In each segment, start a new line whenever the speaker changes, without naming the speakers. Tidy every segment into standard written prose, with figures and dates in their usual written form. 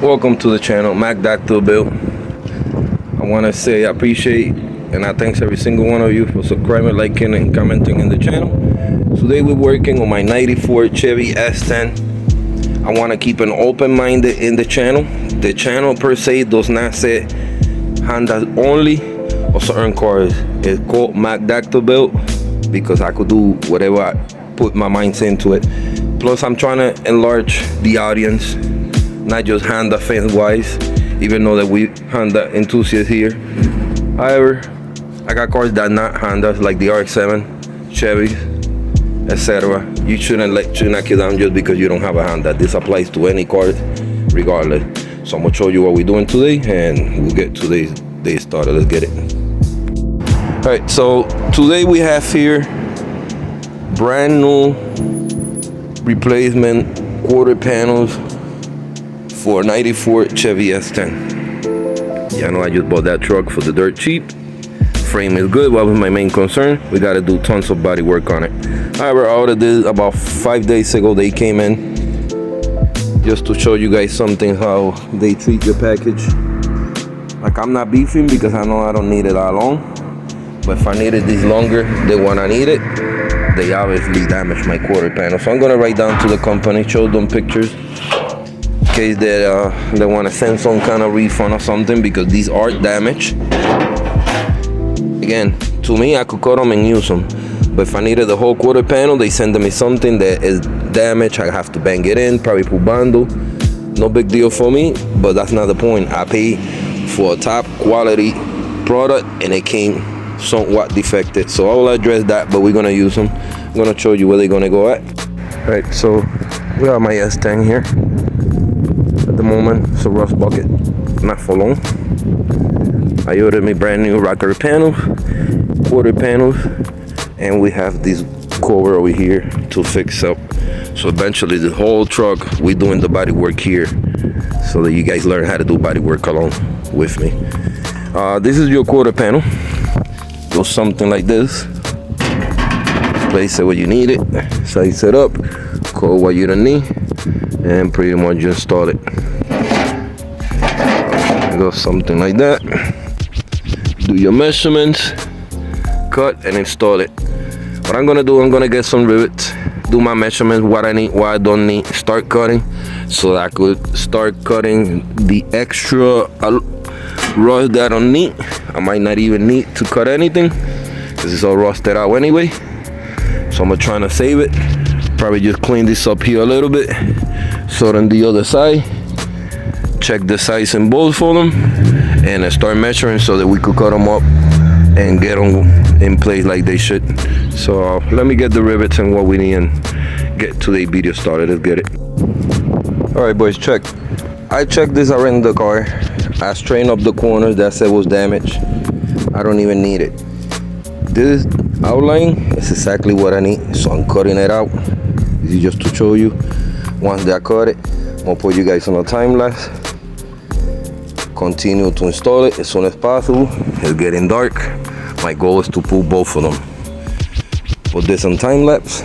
Welcome to the channel, Mac Dr. Bill. I want to say I appreciate and I thanks every single one of you for subscribing, liking, and commenting in the channel. Today we're working on my 94 Chevy S10. I want to keep an open mind in the channel. The channel per se does not say Honda only or certain cars. It's called Mac Dr. Bill because I could do whatever I put my minds into it. Plus I'm trying to enlarge the audience, not just Honda fans wise, even though that we Honda enthusiasts here. However, I got cars that not Hondas, like the RX-7, Chevys, etc. You shouldn't let your knock you down just because you don't have a Honda. This applies to any car regardless. So I'm gonna show you what we're doing today and we'll get today's day started. Let's get it. All right, so today we have here brand new replacement quarter panels for 94 Chevy S10. Yeah, I know I just bought that truck for the dirt cheap. Frame is good. What was my main concern? We got to do tons of body work on it. However, I ordered this about 5 days ago. They came in just to show you guys something, how they treat your package. Like, I'm not beefing because I know I don't need it that long, but if I needed this longer than what I needed, they obviously damaged my quarter panel. So I'm gonna write down to the company, show them pictures in case they want to send some kind of refund or something, because these are damaged. Again, to me, I could cut them and use them, but if I needed the whole quarter panel, they send me something that is damaged. I have to bang it in, probably put bundle. No big deal for me, but that's not the point. I paid for a top quality product and it came somewhat defected, so I will address that, but we're gonna use them. I'm gonna show you where they're gonna go at. All right, so we have my S10 here. At the moment, it's a rust bucket, not for long. I ordered me brand new rocker panels, quarter panels, and we have this cover over here to fix up. So eventually the whole truck, we're doing the body work here so that you guys learn how to do body work along with me. This is your quarter panel. Goes something like this. Place it where you need it, size it up, call what you don't need, and pretty much install it. It goes something like that. Do your measurements, cut and install it. What I'm gonna do, I'm gonna get some rivets, do my measurements, what I need, what I don't need, start cutting, so that I could start cutting the extra rust that I don't need. I might not even need to cut anything because it's all rusted out anyway. So I'm trying to save it. Probably just clean this up here a little bit. So on the other side, check the size in both for them and start measuring so that we could cut them up and get them in place like they should. So let me get the rivets and what we need and get today's video started. Let's get it. All right, boys, check. I checked this around the car. I straightened up the corners that said was damaged. I don't even need it. This outline is exactly what I need, so I'm cutting it out. This is just to show you. Once that I cut it, I'm gonna put you guys on a time lapse. Continue to install it as soon as possible. It's getting dark. My goal is to pull both of them. Put this on time lapse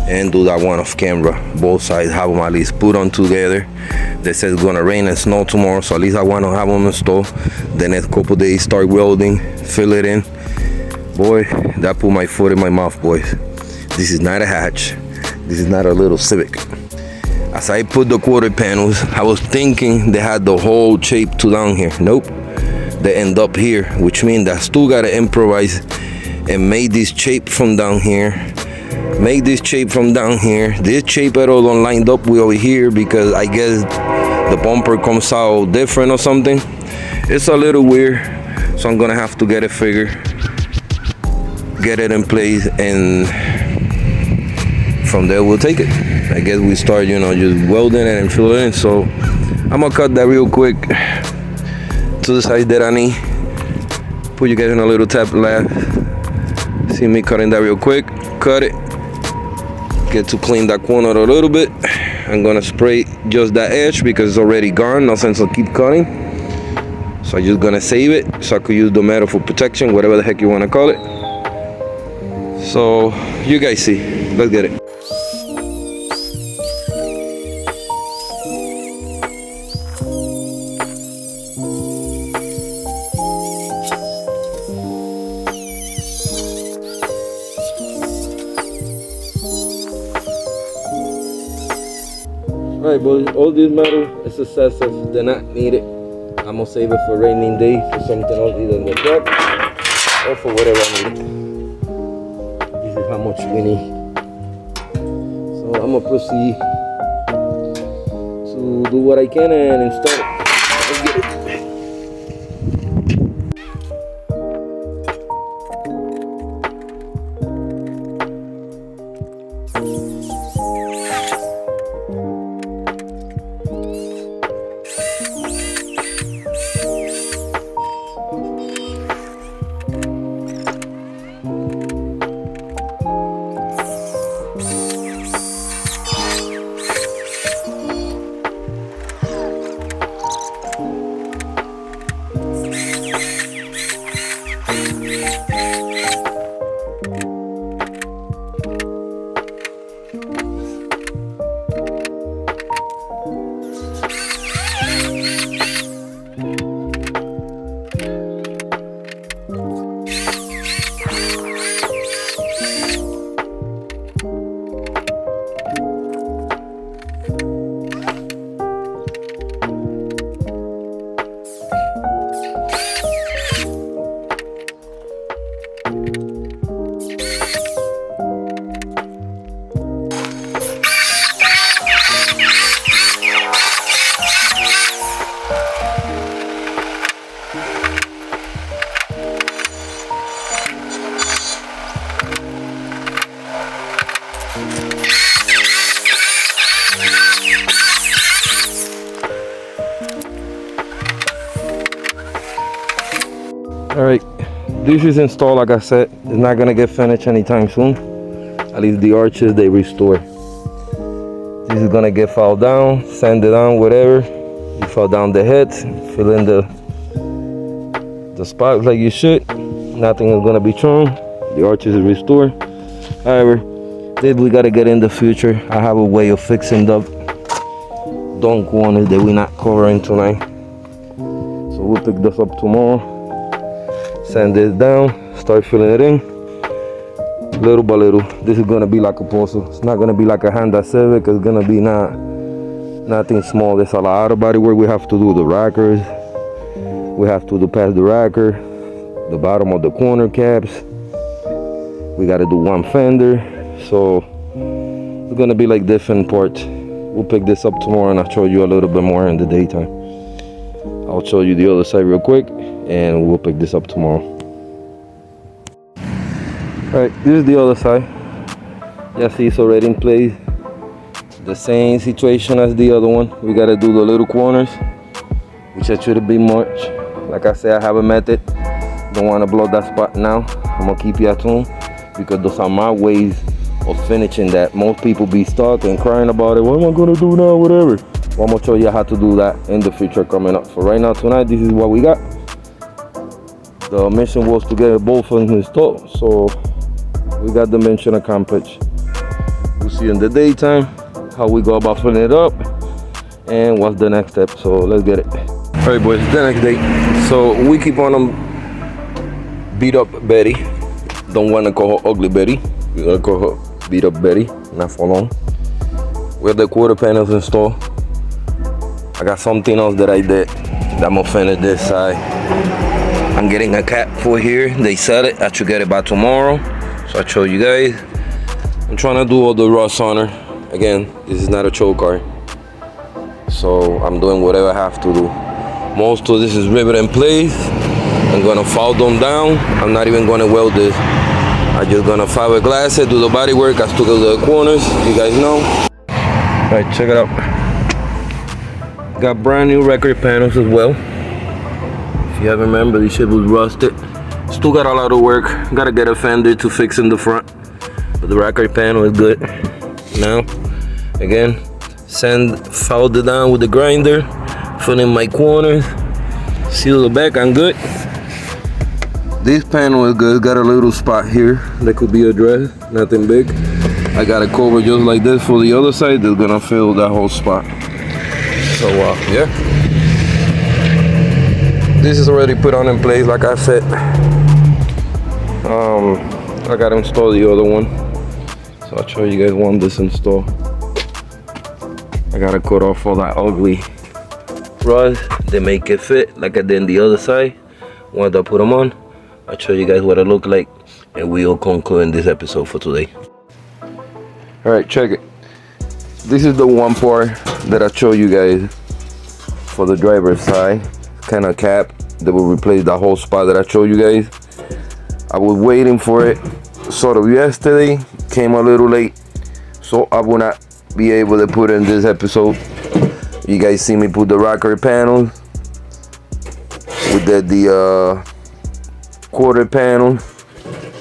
and do that one off camera. Both sides, have them at least put on together. They said it's gonna rain and snow tomorrow, so at least I want to have them installed. The next couple days, start welding, fill it in. Boy, that put my foot in my mouth, boys. This is not a hatch. This is not a little Civic. As I put the quarter panels, I was thinking they had the whole shape to down here. Nope, they end up here, which means that I still gotta improvise and make this shape from down here. Make this shape from down here. This shape at all don't lined up with over here because I guess the bumper comes out different or something. It's a little weird, so I'm gonna have to get it figured, get it in place, and from there we'll take it. I guess we start, just welding it and filling it in. So I'm gonna cut that real quick to the size that I need. Put you guys in a little tap lab. See me cutting that real quick. Cut it. Get to clean that corner a little bit. I'm gonna spray just that edge because it's already gone. No sense of keep cutting. So I'm just gonna save it so I could use the metal for protection, whatever the heck you wanna call it. So you guys see. Let's get it. Alright boys, all this metal is excessive, they're not needed. I'm gonna save it for raining days or something else, either in the truck or for whatever I need. This is how much we need. So I'm gonna proceed to do what I can and install it. Let's get it. Alright, this is installed. Like I said, it's not gonna get finished anytime soon. At least the arches they restore. This is gonna get filed down, sanded down, whatever. You file down the heads, fill in the spots like you should. Nothing is gonna be thrown. The arches is restored. However, this we gotta get in the future. I have a way of fixing the dunk corners that we're not covering tonight. So we'll pick this up tomorrow. Sand this down, start filling it in little by little. This is gonna be like a puzzle. It's not gonna be like a Honda Civic. It's gonna be nothing small. There's a lot of body work we have to do. The rockers, we have to do past the rocker, the bottom of the corner caps. We gotta do one fender. So it's gonna be like different parts. We'll pick this up tomorrow and I'll show you a little bit more in the daytime. I'll show you the other side real quick and we'll pick this up tomorrow. Alright, this is the other side. Yeah, see, it's already in place. The same situation as the other one. We gotta do the little corners, which I shouldn't be much. Like I said, I have a method. Don't wanna blow that spot now. I'm gonna keep you at home because those are my ways of finishing that. Most people be stuck and crying about it. What am I gonna do now? Whatever. Well, I'm gonna show you how to do that in the future coming up. For right now, tonight, this is what we got. The mission was to get both of them installed, so we got the mission accomplished. We'll see in the daytime how we go about filling it up and what's the next step. So let's get it. All right, boys, the next day. So we keep on them beat up Betty. Don't want to call her ugly Betty. We're gonna call her beat up Betty, not for long. We have the quarter panels installed. I got something else that I did that I'm gonna finish this side. I'm getting a cap for here. They said it. I should get it by tomorrow. So I'll show you guys. I'm trying to do all the rust on her. Again, this is not a choke car. So I'm doing whatever I have to do. Most of this is riveted in place. I'm gonna file them down. I'm not even gonna weld this. I'm just gonna fiberglass it, do the body work. I still do the corners, you guys know. All right, check it out. Got brand new record panels as well. If you haven't remembered, this shit was rusted. Still got a lot of work. Gotta get a fender to fix in the front. But the record panel is good. Now, again, filed it down with the grinder. Fill in my corners. Seal the back, I'm good. This panel is good. Got a little spot here that could be addressed. Nothing big. I got it covered just like this for the other side. That's gonna fill that whole spot. So yeah, this is already put on in place. Like I said, I gotta install the other one. So I'll show you guys one this install. I gotta cut off all that ugly rods. They make it fit like I did on the other side. Once I put them on, I'll show you guys what it look like, and we'll conclude this episode for today. All right, check it. This is the one part that I show you guys for the driver's side, kind of cap that will replace the whole spot that I showed you guys. I was waiting for it sort of yesterday, came a little late, so I will not be able to put in this episode. You guys see me put the rocker panels with the quarter panel.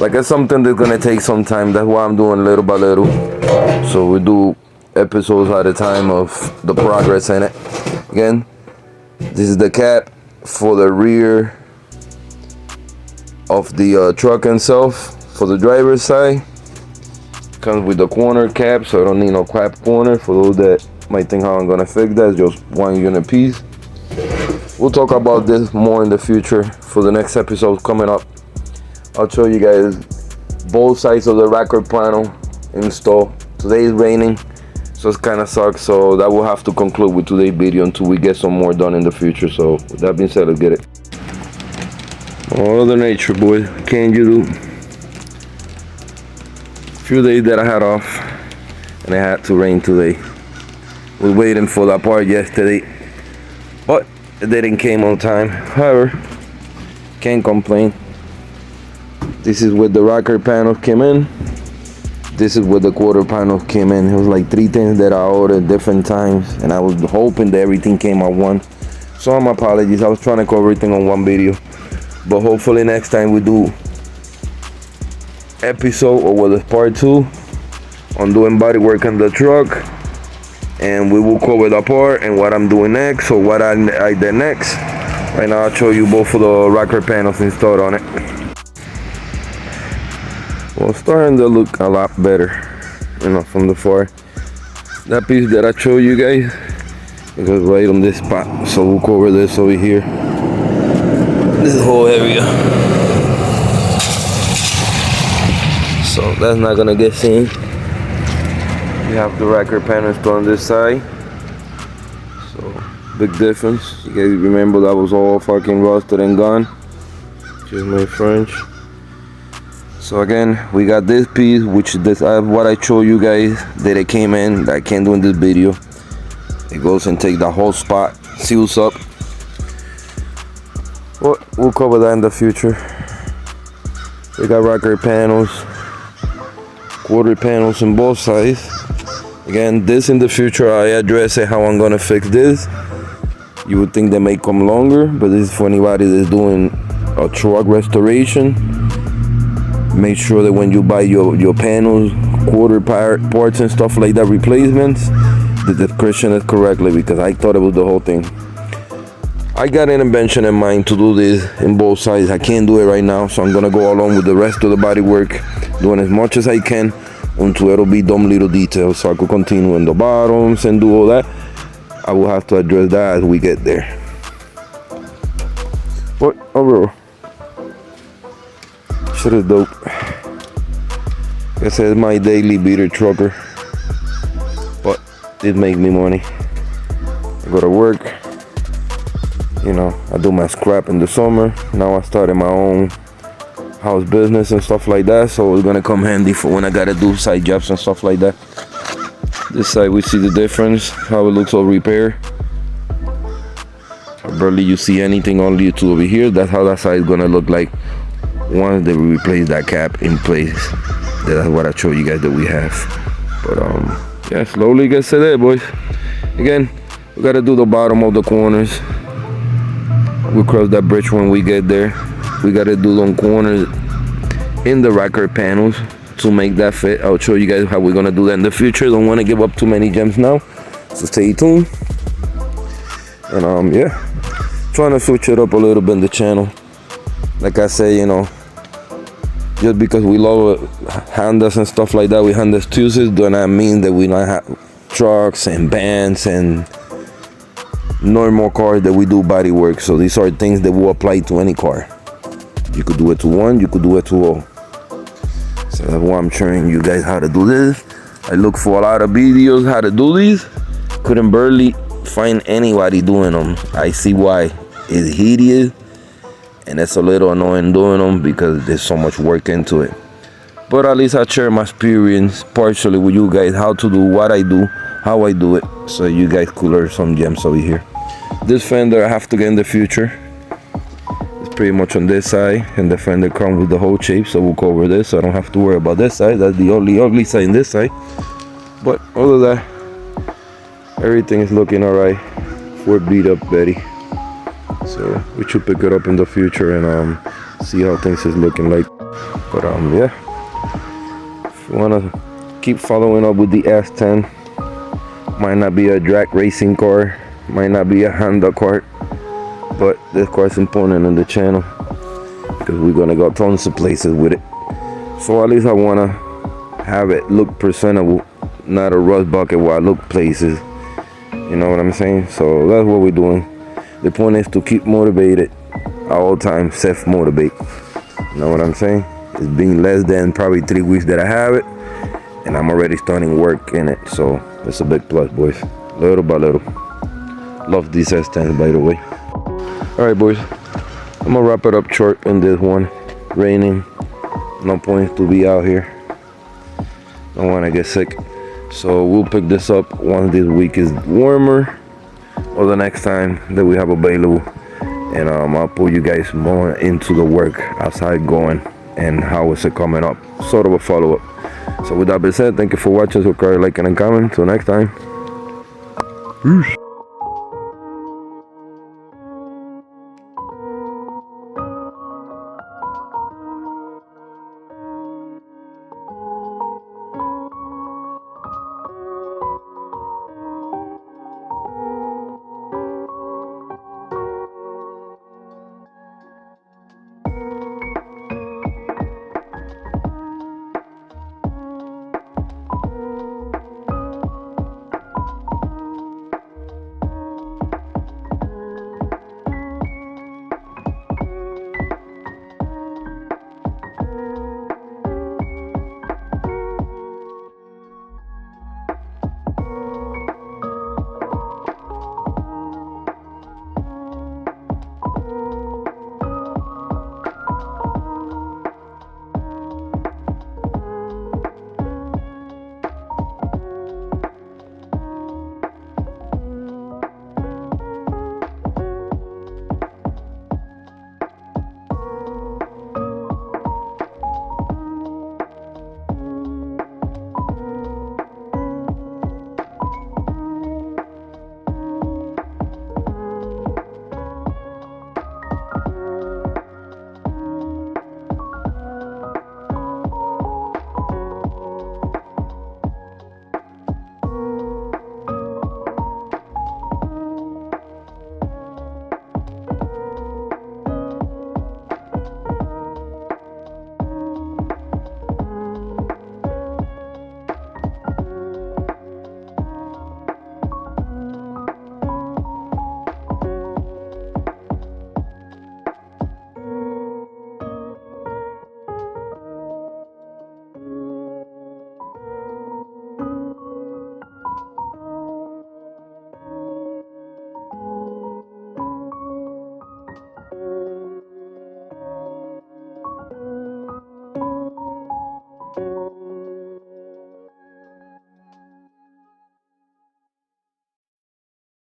Like, it's something that's gonna take some time. That's why I'm doing little by little, so we do episodes at a time of the progress in it. Again, this is the cap for the rear of the truck itself for the driver's side. Comes with the corner cap, so I don't need no cap corner. For those that might think how I'm gonna fix that, it's just one unit piece. We'll talk about this more in the future for the next episode coming up. I'll show you guys both sides of the rocker panel install. Today is raining, so it kind of sucks, so that will have to conclude with today's video until we get some more done in the future. So with that being said, let's get it. All other nature, boys. Can't you do? Few days that I had off, and it had to rain today. Was waiting for that part yesterday, but it didn't came on time. However, can't complain. This is where the rocker panel came in. This is where the quarter panel came in. It was like 3 things that I ordered different times, and I was hoping that everything came at one. So my apologies. I was trying to cover everything on one video, but hopefully next time we do episode, or whether it's part 2 on doing body work on the truck, and we will cover the part and what I'm doing next, or what I did next. Right now I'll show you both of the rocker panels installed on it. Well, it's starting to look a lot better, you know, from the far. That piece that I showed you guys, it goes right on this spot, so we'll cover this over here, this whole area. So that's not gonna get seen. We have the rocker panel installed on this side. So big difference. You guys remember that was all fucking rusted and gone. Excuse my French. So again, we got this piece, which this what I showed you guys that it came in that I can't do in this video. It goes and take the whole spot, seals up. Well, we'll cover that in the future. We got rocker panels, quarter panels on both sides. Again, this in the future I address it how I'm gonna fix this. You would think they may come longer, but this is for anybody that's doing a truck restoration. Make sure that when you buy your panels, quarter parts and stuff like that, replacements, the description is correctly, because I thought it was the whole thing. I got an invention in mind to do this in both sides. I can't do it right now, so I'm gonna go along with the rest of the body work, doing as much as I can until it'll be dumb little details, so I could continue in the bottoms and do all that. I will have to address that as we get there. But overall, shit is dope. Like I said, it's my daily beater trucker, but it make me money. I go to work, you know, I do my scrap in the summer. Now I started my own house business and stuff like that, so it's gonna come handy for when I gotta do side jobs and stuff like that. This side we see the difference, how it looks all repaired. Barely you see anything, only to over here. That's how that side is gonna look like once they replace that cap in place. That's what I showed you guys that we have. But yeah, slowly gets to there, boys. Again, we gotta do the bottom of the corners. We'll cross that bridge when we get there. We gotta do them corners in the rocker panels to make that fit. I'll show you guys how we're gonna do that in the future. Don't want to give up too many gems now, so stay tuned. And yeah, trying to switch it up a little bit in the channel. Like I say, you know, just because we love Hondas and stuff like that, we Honda Tuesdays, do not mean that we don't have trucks and bands and normal cars that we do body work. So these are things that will apply to any car. You could do it to one, you could do it to all. So that's why I'm showing you guys how to do this. I look for a lot of videos how to do these, couldn't barely find anybody doing them. I see why. It's hideous, and it's a little annoying doing them because there's so much work into it. But at least I share my experience partially with you guys, how to do what I do, how I do it, so you guys could learn some gems over here. This fender I have to get in the future. It's pretty much on this side, and the fender comes with the whole shape, so we'll cover this, so I don't have to worry about this side. That's the only ugly side in this side. But other than that, everything is looking alright for beat up Betty. So we should pick it up in the future and see how things is looking like. But yeah. If you wanna keep following up with the S10, might not be a drag racing car, might not be a Honda car, but this car is important in the channel because we're gonna go tons of places with it. So at least I wanna have it look presentable, not a rust bucket where I look places. You know what I'm saying? So that's what we're doing. The point is to keep motivated at all times, self-motivate. You know what I'm saying? It's been less than probably 3 weeks that I have it, and I'm already starting work in it. So it's a big plus, boys. Little by little. Love these S10s, by the way. All right, boys. I'm gonna wrap it up short in this one. Raining. No point to be out here. Don't wanna get sick. So we'll pick this up once this week is warmer, or the next time that we have available. And I'll pull you guys more into the work outside going and how is it coming up, sort of a follow-up. So with that being said, thank you for watching, subscribe, like, and comment. Till next time, peace.